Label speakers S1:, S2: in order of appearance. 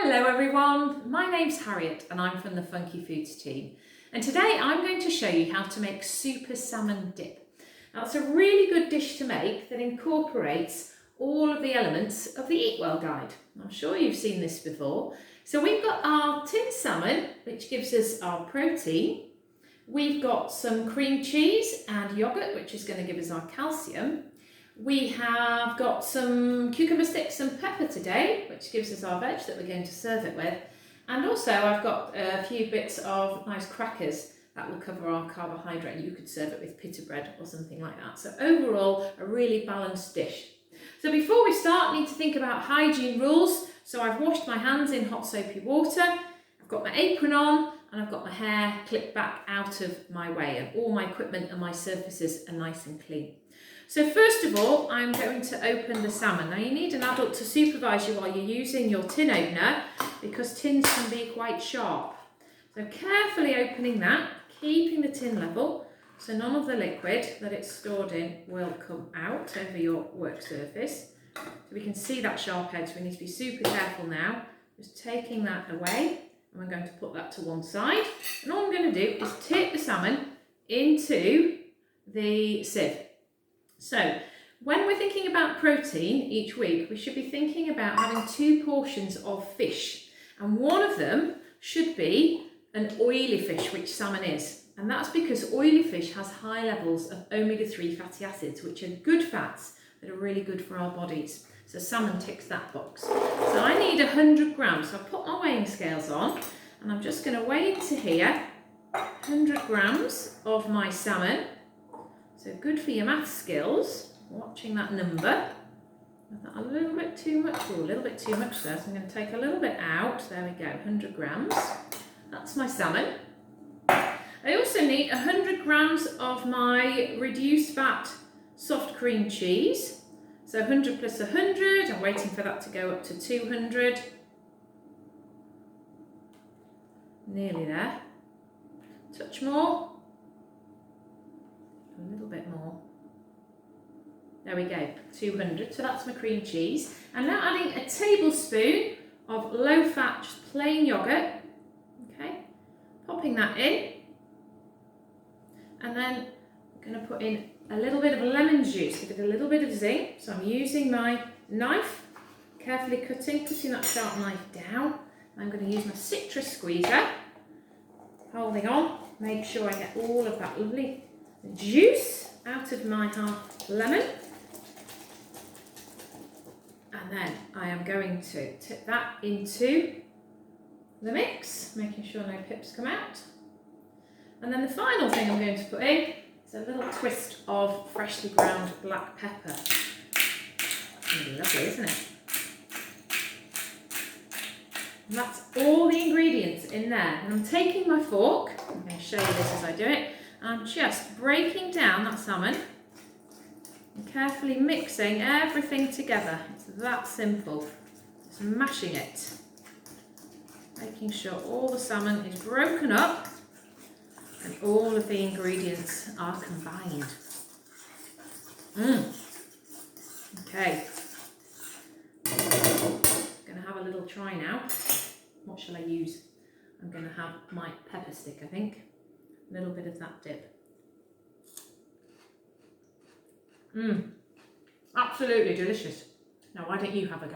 S1: Hello everyone, my name's Harriet and I'm from the PhunkyFoods team. And today I'm going to show you how to make super salmon dip. Now it's a really good dish to make that incorporates all of the elements of the Eat Well guide. I'm sure you've seen this before. So we've got our tinned salmon, which gives us our protein. We've got some cream cheese and yoghurt, which is going to give us our calcium. We have got some cucumber sticks and pepper today, which gives us our veg that we're going to serve it with. And also I've got a few bits of nice crackers that will cover our carbohydrate. You could serve it with pita bread or something like that. So overall, a really balanced dish. So before we start, I need to think about hygiene rules. So I've washed my hands in hot soapy water. I've got my apron on and I've got my hair clipped back out of my way, and all my equipment and my surfaces are nice and clean. So first of all, I'm going to open the salmon. Now you need an adult to supervise you while you're using your tin opener because tins can be quite sharp. So carefully opening that, keeping the tin level so none of the liquid that it's stored in will come out over your work surface. So we can see that sharp edge, we need to be super careful now. Just taking that away, and we're going to put that to one side. And all I'm going to do is tip the salmon into the sieve. So when we're thinking about protein each week, we should be thinking about having 2 portions of fish. And one of them should be an oily fish, which salmon is. And that's because oily fish has high levels of omega-3 fatty acids, which are good fats that are really good for our bodies. So salmon ticks that box. So I need 100 grams. So I've put my weighing scales on and I'm just going to weigh into here 100 grams of my salmon. So good for your math skills, watching that number. I thought a little bit too much, a little bit too much there, so I'm going to take a little bit out. There we go, 100 grams. That's my salmon. I also need 100 grams of my reduced fat soft cream cheese. So 100 plus 100, I'm waiting for that to go up to 200. Nearly there. Touch more. A little bit more. There we go, 200. So that's my cream cheese. I'm now adding a tablespoon of low-fat, just plain yogurt. Okay, popping that in. And then I'm going to put in a little bit of lemon juice, give it a little bit of zing. So I'm using my knife, carefully putting that sharp knife down. I'm going to use my citrus squeezer, holding on, make sure I get all of that lovely juice out of my half lemon. And then I am going to tip that into the mix, making sure no pips come out. And then the final thing I'm going to put in is a little twist of freshly ground black pepper. Really lovely, isn't it? And that's all the ingredients in there. And I'm taking my fork, I'm going to show you this as I do it. I'm just breaking down that salmon and carefully mixing everything together. It's that simple. Just mashing it. Making sure all the salmon is broken up and all of the ingredients are combined. Okay. Going to have a little try now. What shall I use? I'm going to have my pepper stick, I think. A little bit of that dip. Absolutely delicious. Now why don't you have a go?